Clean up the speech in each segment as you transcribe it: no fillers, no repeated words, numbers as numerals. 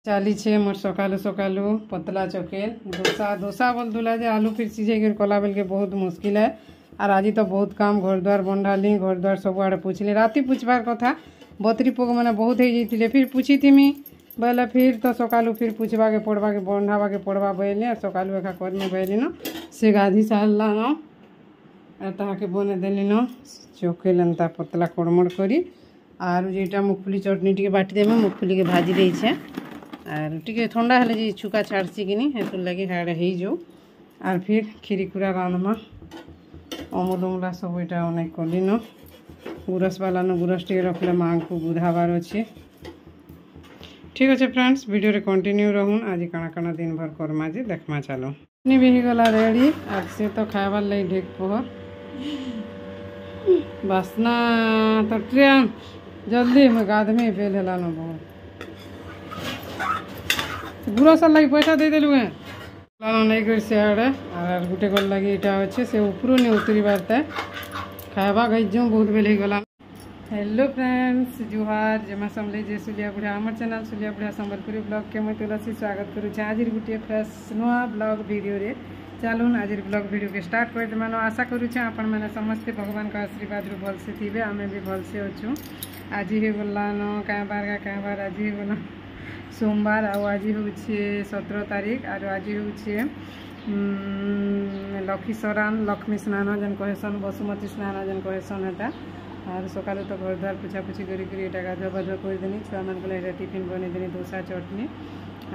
चलीछे मोर सकालू सकालू पतला चकेल डोसा डोसा बोल दूला जे आलू फिर सीझे कर कला बेल के बहुत मुश्किल है। और आज तो बहुत काम घर द्वार बंधाली घर द्वार सब आड़े पूछली राति पूछबार कथा बतरी पोक मैंने बहुत हो जाते फिर पूछी थी बोले फिर तो सकालू फिर पूछवा के पड़वा के बंधावा के पड़वा बोले सकालू एका करने बोली न से गाधी सारला न ताके बने देली न चकेल एंता पतला कड़मड़ करी और जेटा मुगफली चटनी टी बाटी देमे मुगफली के भाजी देछे और टी ठंडा हेले जे छुका छाड़सी कि हेतु लगे हाड़े हो जाऊ और फिर खीरीकुरा रांधमा अमुल उमला सब ये अनेक कली न गुरस वाला न गुरस टे रखले माँ को बुधाबार अच्छे। ठीक अच्छे फ्रेंड्स वीडियो रे कंटिन्यू रहून आज काना काना दिन भर करमा जे देखमा चलो चटनी भी गला रेडी और से तो खाबार लगी ढेक पोहर बासना तो ट्रेन जल्दी में गाधमे बेल हेला न बहुत गुरस लगी पैसा दे देलु नहीं कर सियाड़े और गोटे गल लगी यहाँ अच्छे से ऊपर नहीं उतरबार था खावा गई जो बहुत बेल गला। हेलो फ्रेंड्स जुहार जमा समले जे सुलिया बुढ़ा आमर चैनल सुलिया बुढ़ा संबलपुरी ब्लॉग के मैं तुलसी स्वागत करुचे आज गोटे फ्रेश नुआ ब्लॉग वीडियो रे चलून आज ब्लॉग वीडियो के स्टार्ट कर दे मैंने आशा करुचे आपण मैंने समस्ते भगवान का आशीर्वाद रू भलसे थे आमे भी भलसे अच्छू आज ही गला न क्या बार आज ही गला सोमवार आज हूँ 17 तारीख और आज हूँ लक्ष्मी सरान लक्ष्मी स्नान जन कहसन बसुमती स्नान जन कहसन है और सकाल तो घर द्वार पुछापुछी करी गाधुआ बाधुआ करदेनी छुआ मान को टिफिन बनईदेनी डोसा चटनी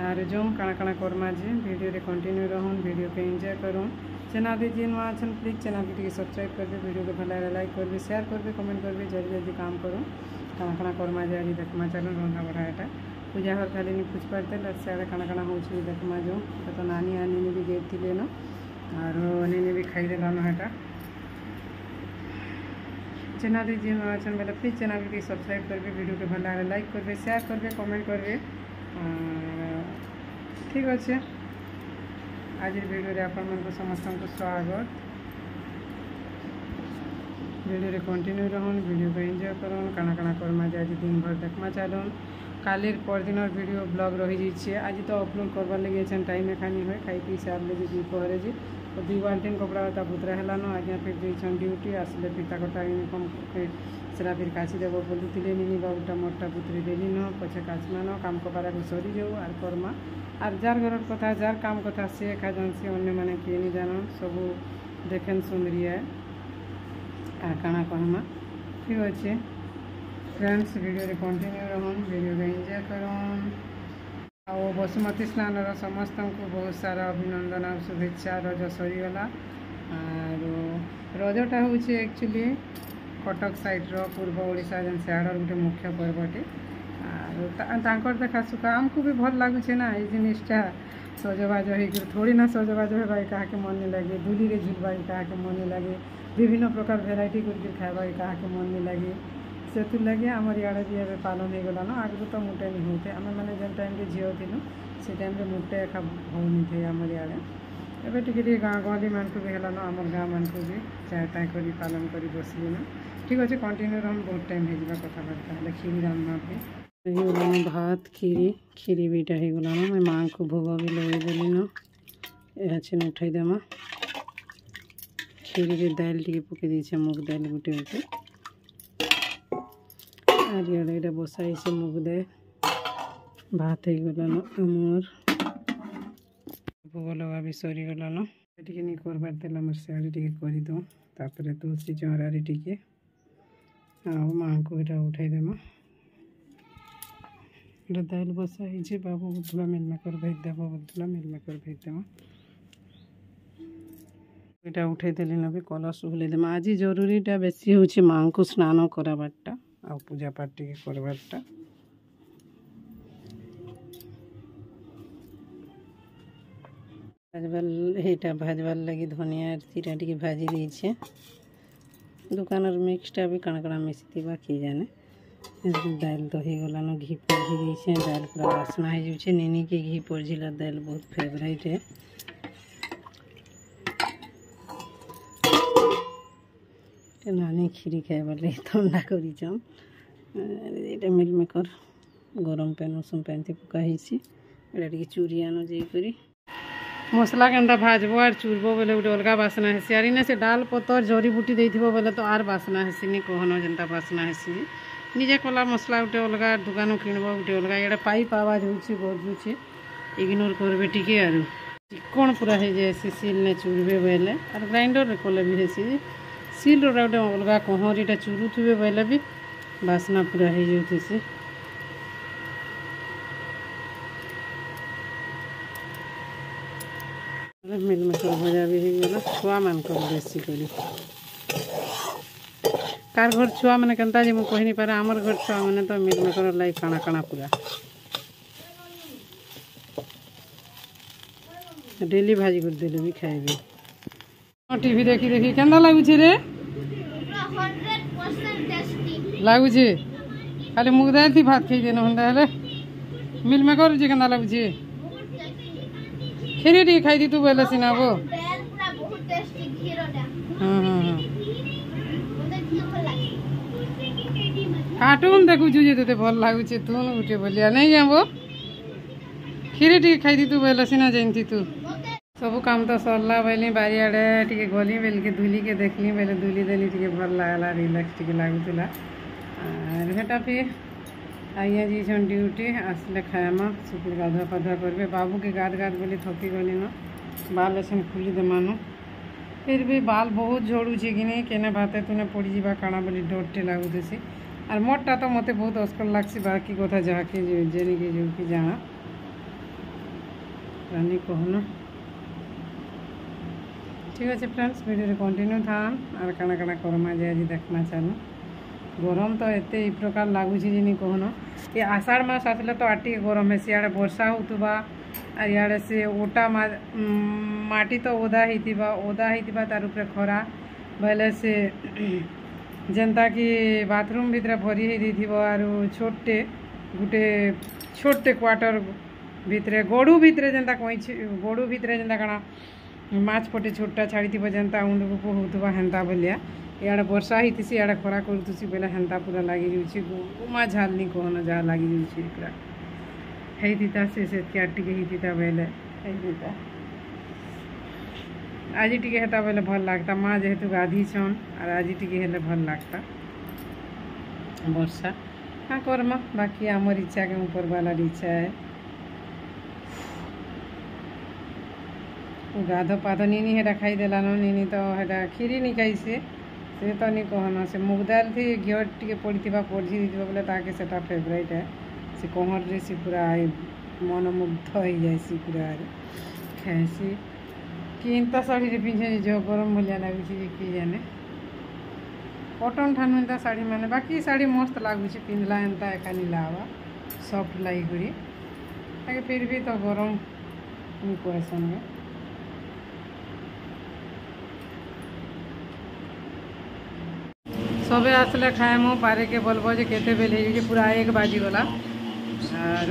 और जम काଣା काଣା करमा जे वीडियो रे कंटिन्यू रहून वीडियो के एंजॉय करूँ चैनल रे जी नुआ अच्छन प्लीज चैनल के सब्सक्राइब करबे वीडियो को भला लाइक करबे शेयर करबे कमेंट करबे जल्दी जल्दी काम करूँ काଣା काଣା करमा जे आज देखमा चलो रंधा बड़ा एटा पूजा हर खाली नहीं पूछ पाते सियाड़े काଣା काଣା हो देखमा जो तो नानी आनी ने भी गई थी न और ने भी खाई देला न है चैनल जी अच्छन बेले प्लीज चैनल के सब्सक्राइब करबे वीडियो के भला लाइक करबे शेयर करबे कमेंट करबे ठीक अच्छे आज वीडियो रे आपण मन को समस्त को स्वागत वीडियो रे कंटिन्यू रहून वीडियो को एंजॉय करूँ काଣା काଣା करमा जे आज दिन भर देखमा चलून कालिर परदिन वीडियो ब्लॉग रही जाइए आज तो अपलोड करवार लगे टाइम एखानी हुए खाई पी सार लगे दुपहरे जे तो 2 बाल्टीन कपड़ा होता पुतरा है आज फिर जाइछन ड्यूटी आसले फिर कटा यूनिफॉर्म सेरा फिर काची देव बोलुले निनी बाबूटा मोटा पुतरी देली न पछे काचमा न काम कपारा को सरी जाऊ और करमा और जार घर कथा जार काम कथा से खा जान से अन्य मैंने किए नहीं जान सब देखें सुंदरी है और काना कहमा ठीक अच्छे फ्रेंड्स वीडियो रे कंटिन्यू रहून वीडियो को एंजॉय करूँ और बसुमती स्नान समस्त को बहुत सारा अभिनंदन और शुभेच्छा रज सरीगला और रजटा हूँ एक्चुअली कटक साइड रो पूर्व ओडिशा जन सियाड़र गोटे मुख्य पर्वटे और देखा सुखा आमको भी भल लगुचे ना ये जिनिसटा सजबाज हो थोड़ी ना सजबाज होगा क्या मन नहीं लगे धूली रे झुलवा क्या मन नहीं लगे विभिन्न प्रकार भेराइटी करके खावा क्या मन नहीं लगे से लगे आमर इे भी एवं पालन हो गला न आगे तो मुटे नहीं होते आम मैंने जो टाइम झील थी से टाइम मुटे एका होनी थे आमर इे एवं टे गाँ गहली मान को भी है आम गाँ मान को भी चाय ताय कर पालन कर बसली न ठीक अच्छे कंटिन्यू रहा बहुत टाइम हो कथबार्ता खीरी रांधना भी भात खीरी बीटा हो गला न मैं माँ को भोग भी लगे देली न यह छे उठाई देमा खीरी रे दाल टी पकई देछे मुग दाल गुटे गुटे और ये बसाई से मुग दे भात हो गलान आमर भोग लगा भी सरी गलान टे नहीं करबार तेल आम सियाड़े टे करदे तापर तुलसी चौरारे टे माँ को यहाँ उठाई देमा दाल बसाई बाबू बोलूला मिल मेकर भेज देव बोलूला मिल मेकर भेज देमा यहाँ उठाई देली ना भी कलश भूल देमा आज जरूरीटा बेसी हूँ माँ को स्नान कराबारटा आ पूजा पाठ टी करबारटा भाजबार लगी धनिया जीरा टी भाजी देछे दुकान मिक्सटा भी काଣା काଣା मिसी थी किए जाने दाल तो हो गलान घी पड़झी देछे दाल पूरा बासना हो जाए निनी के घी पड़झिला दाल बहुत फेवरेट है नानी खीरी खाइबार लगे ठंडा कर मिल मेकर गरम पैन उषुम पैन पकाई एटा टिके चूरी आनो जाइकरी मसला केनता भाजबो आर चूरबो बोले गोटे अलगा बासना हेसी आर इने से डाल पतर जड़ी बुटी देइथिबो बोले तो आर बासना हेसी नी कहनो जेनता बासना हेसी निजे कला मसला गोटे अलगा दुकान किणबो गोटे अलगा एटा पाइप आवाज होउछि बजुछि इग्नोर करबे टिके आरु चिकन पूरा हे जाएसी सील ने चूरबे बोले आर ग्राइंडर रे कोले भी हेसी सील रो गोटे अलगा कहरीटा चूरुथिबे बोले भी बासना पूरा हे जाउथिसी मिल मेकर भजा भी होगा छुआ मान बेसी करी कार घर छुआ मैंने केनता जी मुझे कही नहीं पारे आमर घर छुआ मैंने तो मिल मेकर लाई काना काना पूरा डेली भाजी कर देले भी खाइबे टीवी देखी देखी केनता लागुछे रे 100% टेस्टी लागुछे खाली मुग दाल थी भात खाई देना हंदा हेले मिल मेकर जे केनता लागुछे खीरी टी खाई दी तू बोले सिना वो कार्टून देखु जे ते भल लागु छे तू उठे बोलिया नहीं क्या वो खीरी टी खाई दी तू बोले सिना जानती तू सब काम तो सरला बेली बारी आड़े टिके गली बेल के दुली के देखली बेले दुली देली टिके भल लागला रिलैक्स टिके लागुतला आर हेटा फिर आइया जी ड्यूटी आसले खाएमा सुपुर गाधुआ पाधुआ करबे बाबू के गाद गाद बोली थकी गली न बाल ऐसा खुली देमानु फिर भी बाल बहुत झड़ुचे कि नहीं केने भाते तुने पड़ी जावा काना बोली डरटे लगुसी और मोटा तो मत बहुत अस्कल लगसी बाकी कथा जहाँ के जेनी के जो कि जाना रानी कहना ठीक है फ्रेंड्स वीडियो कंटिन्यू था और काना काना करमा जाए आज देखना चालू गरम तो एत प्रकार लगुच कहन ये आषाढ़ मास आसले तो आटी गरम है सियाड़े वर्षा होतुबा और इे से ओटा माटी तो ओदा होता तार ऊपर खरा बोले से जेनता कि बाथरूम भितर भरी हो छोटे गोटे छोटे क्वार्टर भितर गड़ू भितर जेनता कहीं गड़ू भितर जेनता कण माछ पटे छोटा छाड़ी जेनता उंडुक होता हेन्ता बोलिया इे वर्षा होती इे खरा करुसी बोले हेन्ता पूरा लगी गुमा झाल नहीं कहन जहाँ लगी पूरा होता से टे होता बोले आज टे हेता बोले भल लगता माँ जेहेतु गाधी छन और आज टे हेले भल लगता वर्षा हाँ करमा बाकी आमर इच्छा के ऊपर वाला इच्छा है गाध पाध नीनी हेटा खाई देला नीनी तो हेटा खीरी नहीं खाई से तो नहीं कहना से मुग दाल थी घी टे पड़ी पड़ी बोले ताके सेटा फेवरेट है से कहर रे से पूरा मनमुग्ध हो जाए पूरा खाएसी किंता शाढ़ी पिंधे जो गरम भाया लगुच कि जाने कटन ठान एंता शाढ़ी मैंने बाकी शाढ़ी मस्त लगुच पिंधला एंता एका नीला हवा सफ्ट लगी फिर भी तो गरम कहसन सबे आसले खाएमु पारे के बोलबो जे केते बेल हो पूरा 1 बाजी गला और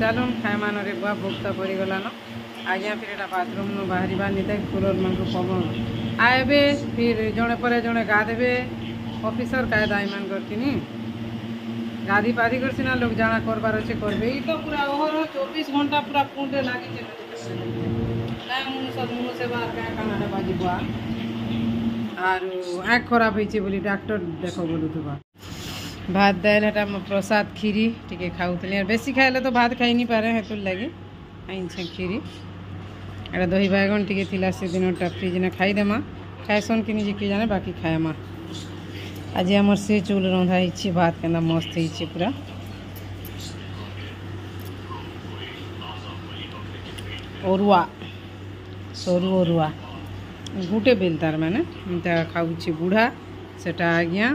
चलो खाएमान रे बुआ भोग तो पड़ी गलान आज्ञा फिर एटा बाथरूम नु बाहरी नहीं कूलर मान पवन आएबे फिर जड़े पर जड़े गाधे ऑफिसर कायदा ईमान करती गाधी पाधी कर सिना लोग जाना करबार अच्छे करबे तो पूरा ओहर 24 घंटा पूरा पुंडे लागी मुँह से बाहर क्या काना बाजी बुआ और आँख खराब होती बोली डॉक्टर देख बोलूबा भात दाल हेटा प्रसाद खीरी टे खाऊली बेसी खाइले तो भात खाई नहीं पारे हेतु लगी आईछे खीरी एटा दही बैगन टे से दिनटा फ्रिज ने खाईदेमा खाएसन कि निजे कि जाने बाकी खाएमा आज आमर से चूल रंधा ही भात के मस्त हो पूरा अरुआ सरू अरुआ गुटे बेल तार मैंने खाऊे बुढ़ा सेटा आज्ञा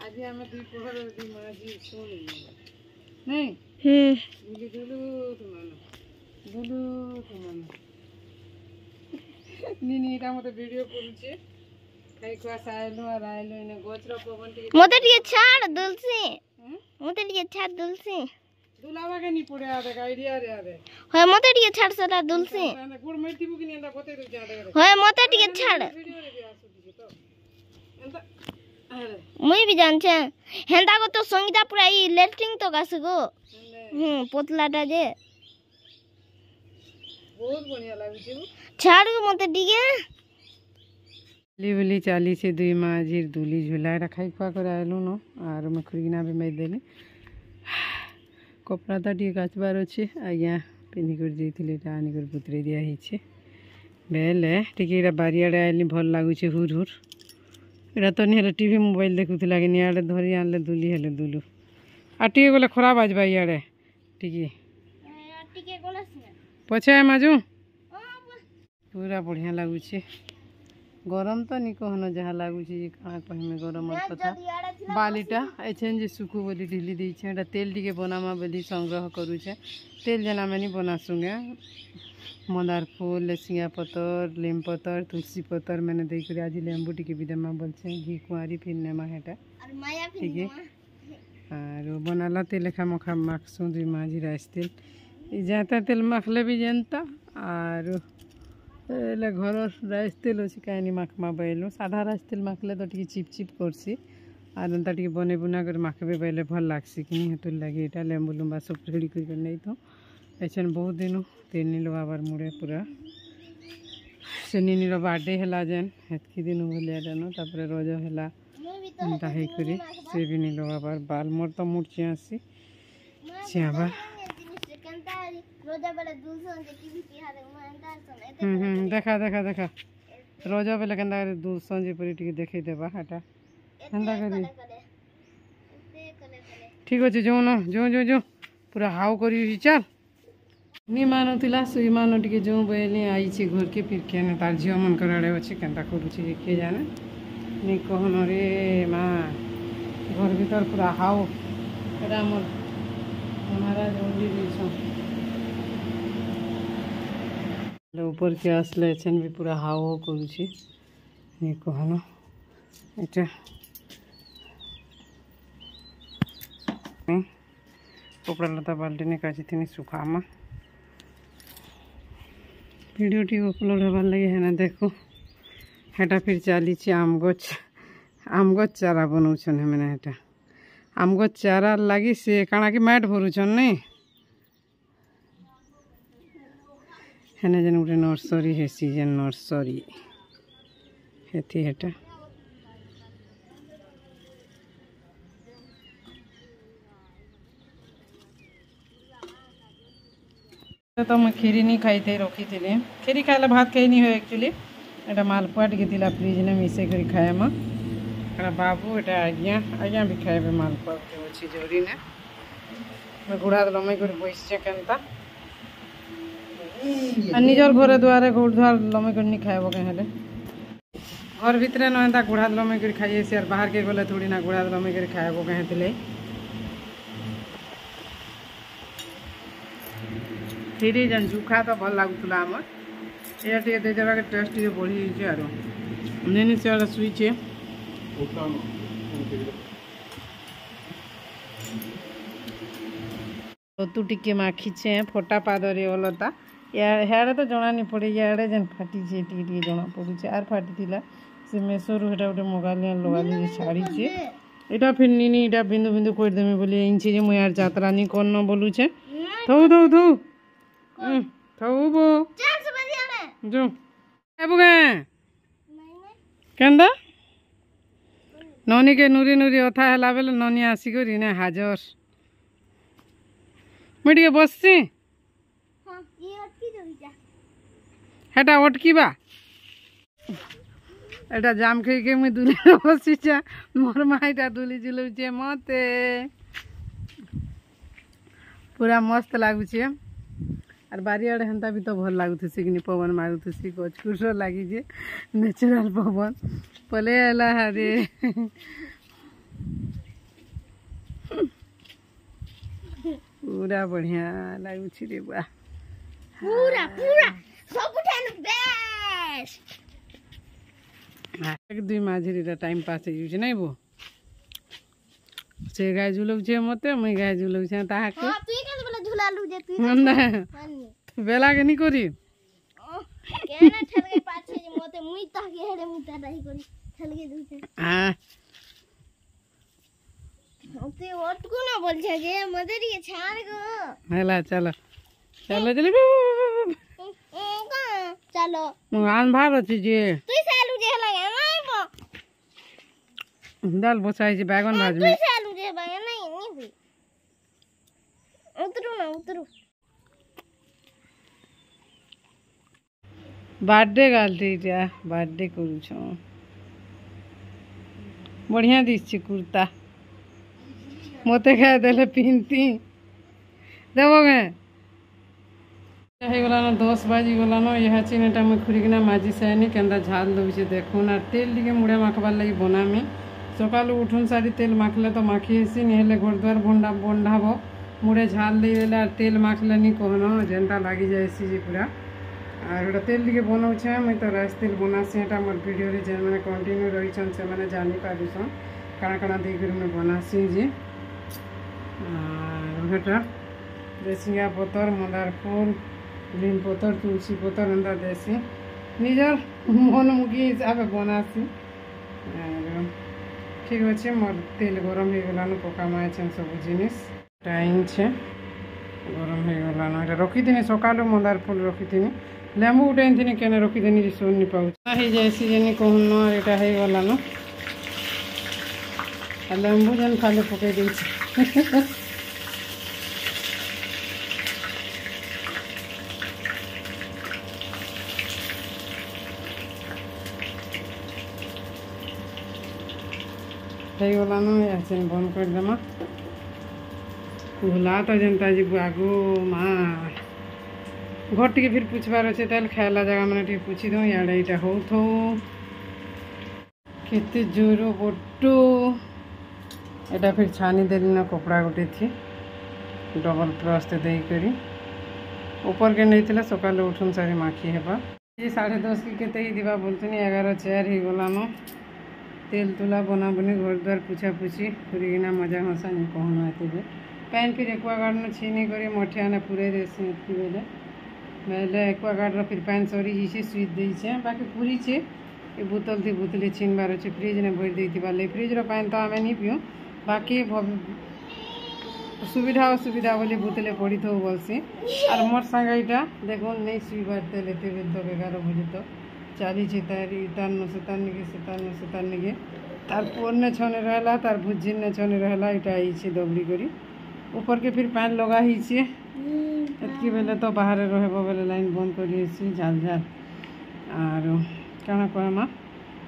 आज आम दुई पहर दी माजी शुण नहीं दुलू तुम नी नी एटा मते वीडियो करूचे खाई खुआ साइलो और आइलो इने गोचरो पवन टिके मते टिके छाड़ दुलसी मते टिके छाड़ दुलसी दुलावा के नी पड़े आदे आइडिया रे आदे होय मते टिके छाड़ सदा दुलसी गुड़ मेथी बुकी नी एंदा बते दु जाडे होय मते टिके छाड़ वीडियो रे भी आसु दिजे तो एंदा अरे मुई भी जान छे हेंदा को तो संगीता पूरा ई लेटरिंग तो गासगो पोतलाटा जे बहुत बढ़िया लागु छै छाड़ को मते टिके लिवली चाली से दुई माजिर दुली झुला खाई खुआ कर आलु न आर मैं खुरीना भी मैं देली कपड़ा टी काचबार अच्छे आज्ञा पिंधि कर जाइए आनी कर पुतरे दिया बेले टे बारियाड़े आइली भल लगुच हुर हुर एटा तो नहीं टीवी मोबाइल देखुला कि इे धरी आनले दुली हेले दुलु आ टे गले खराब आजबा इे टी पछे माजू पूरा बढ़िया लगुच गरम तो नहीं कहन जहाँ लगुच कहाँ कहमे गरम कथा बालीटा एछन जे सुखु बोली ढिली देछे तेल टिके बनामा बोली संग्रह करुचे तेल जना में नहीं बनासूंगे मंदार फूल लेसिया पतर लीम पतर तुलसी पतर मैंने देकर आज लेंबू टिके भी देमा बोलछे घी कुआरी फिर नेमा हेटा ठीक है और बनाला तेल लेखा मखा माखसु दुई माजी राइस तेल जाता तेल माखले भी जनता और घर राइस तेल अच्छी कहीं माखमा बैलु साधा राइस तेल माखले तो टी चिप चिप करसी और एंता टी बने बुना कर माखबे बैले भल लागसी कि हेतु लगे यहाँ लेंबू लुम्बा सब रेडी कर नहीं तो ऐसा बहुत दिन तेल नहीं लगाबार मुड़े पूरा से नीर बार्थडे है जेन हेतकी दिन भलिया जान तापर रज है एंता है से भी नहीं लगाबार बाल मोर तो मुड़ चियासी चियाबार देखा देखा देखा रोजा बेले के दूध संजे परी टी देखे देवा हाटा एंता करी ठीक अच्छे जो न जो जो जो पूरा हाउ करी चल नी मानुला सुई मान टे जो बोली आई घर के फिर क्या तार झील मन कर आड़े अच्छे के करुचे किए जाने नी कहन रे माँ घर भीतर पूरा हाउ एटा मोर महाराज ओली ऊपर के आसले एछन भी पूरा हाव हाव करुचे नी कहन एटा कपड़ा लता बाल्टी ने काची थी सुखामा वीडियो टी अपलोड होबार लगे है ना देखो हेटा फिर चली आम गच चारा बनाऊन मैंने हेटा आम गच चारा लगी से काଣା कि मैट भरुछन नहीं हेने जेन गोटे नर्सरी है सीजन नर्सरी हेती हेटा तो मैं खीरी नहीं खाई थे रखी थी खीरी खाए भात खाई नहीं हो एक्चुअली एटा मालपुआ टे फ्रिज में मिसे कर खाए में बाबू एटा आज्ञा भी खाए मालपुआ अच्छी जोरी ने मैं गुड़ा लमे कर बैसे केनता निजर घरे दुआरे गोड़ दुआर लमे कर नहीं खाएब कहें घर भितर न एंता गुड़ा लमे कर खाइए से बाहर के गले थोड़ी ना गुड़ा लमे कर खाएब कहें खीरी जेन जुखा तो भल लगुला आम ये दे देवा के टेस्ट टे बढ़ी जाए से शुचे तू टिके माखीचे फटा पादरे अलता याड़े तो जना नहीं पड़े याड़े जेन फाटी टे जना पड़ुचे आर फाटी से मेसोरू हेटा गोटे मगाली लगाली छाड़ीचे यहाँ फिर नी यहाँ बिंदु बिंदु करदेमी बोली इंचे जे मुझे यार यात्रा नहीं करना बोलुचे थौ थौ थौ थौ बो जो केंदा ननी के नुरी नुरी अथा है बेले ननी आसिक ने हाजर मुझे बससी हेटा अटकीबा एटा जाम खाई के मुई दुली बसीचा मोर माईटा दुली झुलुचे मते पूरा मस्त लगुचे और बारियाड़े हेन्ता भी तो भल लगुथुसी कि पवन मारुथुसी गछकुस लगी जे नेचुरल पवन पले आला रे पूरा बढ़िया लगुची रे बुआ पूरा पूरा सब ठान ବେଷ୍ଟ। ଏକ ଦୁଇ ମାଝିରିଟା ଟାଇମ୍ ପାସ୍ ହେଇଯାଉଛି ନାଇଁ ବୋ ସେ ଗାଈ ଝୁଲଉଛେ ମତେ ମୁଇଁ ଗାଈ ଝୁଲଉଛେ ତାହାକେ ହଁ ତୁଇ କେତେ ବେଲେ ଝୁଲାଲୁ ଯେ ତୁଇ ନା ମାନି ବେଲାକେ ନି କରି କେନା ଠେଲକେ ପାଛେ ଯେ মতে মুই তাকে হেডে মুই তা দাহি করি ঠেলকে দিছে তুই ওটকু না বলছে যে মতে দিয়ে ছাড় গো হেলা চলো চলো চলো চলো ମୁଁ ଆନ୍ଭାର ଅଛି ଯେ তুই সালু যে লাগে নাই বো ডাল বসা ହେଇଛି ବାଇଗଣ ଭାଜମି তুই সালু যে বাগে নাই নি হুই উতরু না উতরু ବାର୍ଥଡେ ଗାଲଟି ଏଇଟା ବାର୍ଥଡେ କରୁଛ ବଢ଼ିଆ ଦିଶଛି କୁର୍ତ୍ତା ମତେ ଖାଇଦେଲେ ପିନ୍ଧି ଦେବ କେଁ ହେଇଗଲାନ 10 ବାଜିଗଲାନ ଏହା ଚିନିଟା ମୁଇଁ ଖୁରିକିନା ମାଜି ସାଇନି କେନ୍ତା ଝାଲ ଦଉଛେ ଦେଖୁନ୍ ଆର୍ ତେଲ ଟିକେ ମୁଡ଼େ ମାଖବାର୍ ଲାଗି ବନାମି ସକାଳୁ ଉଠୁନ୍ ସାରି ତେଲ ମାଖଲେ ତ ମାଖି ହେସି ନିହେଲେ ଘର ଦ୍ୱାର ବଣ୍ଡାବ ମୁଡ଼େ ଝାଲ ଦେଇଦେଲେ ଆର୍ ତେଲ ମାଖଲେ ନି କହନ ଯେନ୍ତା ଲାଗି ଯାଏସି ଯେ ପୁରା আর ওটা তেল ଟିକେ বনাউছে মুই তো রাইস তেল বনাছি এটা আমার ভিডিওরে যে মানে কন্টিনিউ রইছন সে মানে জানি পারিছন কাଣା কাଣା দেই করে মুই বনাছি যে আর এটা দেশিয়া পতর মন্দার ফুল নিম পতর তুলসী পতর এন্তা দেশি নিজের মনমুখী হিসাবে বনাছি আর ঠিক আছে মোর তেল গরম হয়ে গেলানো পকা মায়েছেন সবু জিনিস টাইমছে গরম হয়ে গেলানো এটা রখিদিনি সকালু মন্দার ফুল রখিদিনি লেম্বু গুটে এনথিনি কেন রখিদিনি যে শোনি পাଉଛି ହେଇଯାଇଛି ଯେନି କହୁନ ଏଇଟା ହେଇଗଲାନ আর লেম্বু যেন খালি পকাই ଦେଇଛି ହେଇଗଲାନ ଏହାଚେନ୍ ବନ୍ଦ କରିଦେମା ଭୁଲା ତ ଯେନ୍ତା ଯିବୁ ଆଗୁ ମା घर टी फिर पुछबार अच्छे तेल खाला जगह मैंने टी पुछी दूँ इे यहाँ हो केते जोर बटू एटा फिर छानी देली ना कपड़ा गोटे थी डबल प्रस्त देकर ऊपर के नहीं थिला सकाल उठुन सारी माखी हेबा ये 10:30 की केते ही दिवा बोलतनी 11 4 ही गलान तेल तुला बना बनी घर द्वार पुछा पुछी खुरीना मजा हसा नहीं कहना आते पैन फिर एक्वागार्ड में छीनी कर मठिया ने पूरे देसी बेले बेले एक्वागार्ड फिर पैन सरी जाइए स्विच देचे बाकी पूरी छे ये बोतल थी बोतले छीनबार अच्छे फ्रिज ने भर देती फ्रिज पैन तो आम नहीं पीऊँ बाकी सुविधा असुविधा बोली बोतले पड़ी थो बोलसी और मोर सांग यहाँ देखो नहीं सुईबार तेल एत बेल तो 11 बजे तो चली तार से निके तार पुअर ने छने रहला तार भुजिन ने छने रहला इटा आईछे दबड़ी करी ऊपर के फिर पैन लगा ही एतकी बेले तो बाहर रहब बेले लाइन बंद कर झाल झाल आर क्या कहमा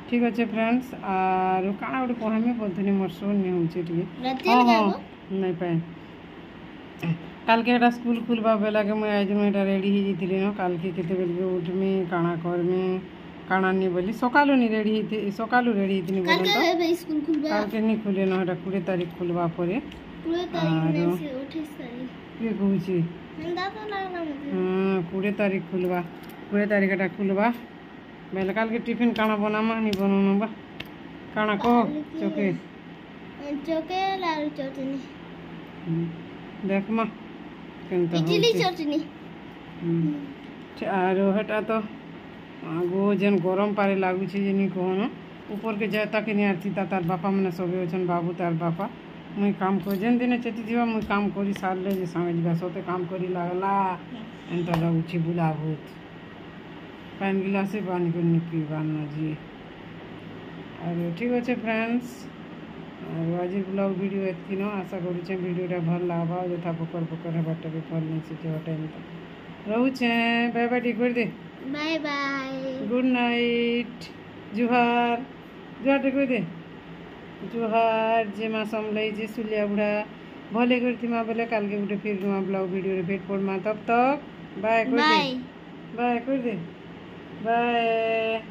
ठीक अच्छे फ्रेंड्स आर क्या गोटे कहमी बोलती मोर शोर नहीं होचे हाँ हाँ नहीं पाए काल के स्कूल खुलवा बेला के मुझे आज मुझे रेडी ही जाती न काल के केते बेल के उठमी काଣା करमी काଣା नहीं बोली सकालू नहीं रेडी सकालू रेडी होती स्कूल खुलवा काल के नहीं खुले न 20 तारीख खुलवा परे 20 तारीख खुलवा 20 तारीख खुलवा बेले काल के टिफिन काଣା बनामा नहीं बनाना बा काଣା कह चोके लाल चटनी देखमा केनता इडली चटनी आर हेटा तो आगो जेन गरम पारे लागुछे जे नी कहन ऊपर के जाता के नहीं आरती तार बापा मैंने सबे अछन बाबू तार बापा मुई काम कर जेन दिन चेती जीवा मुई काम करी सारले जे संगे जीवा सोते काम करी लागला एंता लागुछे बुला भूत पानी गिलासे पानी को नहीं पीबार ना जी और ठीक अच्छे फ्रेंड्स और आज ब्लॉग वीडियो एतकी न आशा करुचे वीडियोटा भल लागबा यथा पकर पकर हेबारटा भी भल नहीं सीखे टाइम तक रहुचे बाय बाय ठीक कर दे बाय बाय गुड नाइट जुहार जुहार ठीक कर दे जुहार जे माँ समलाई जे सुलिया बुढ़ा भले करती माँ बोले काल के गोटे फिर नुआ ब्लॉग वीडियो रे भेट पड़मा तब तक बाय कर दे बाय कर दे बाय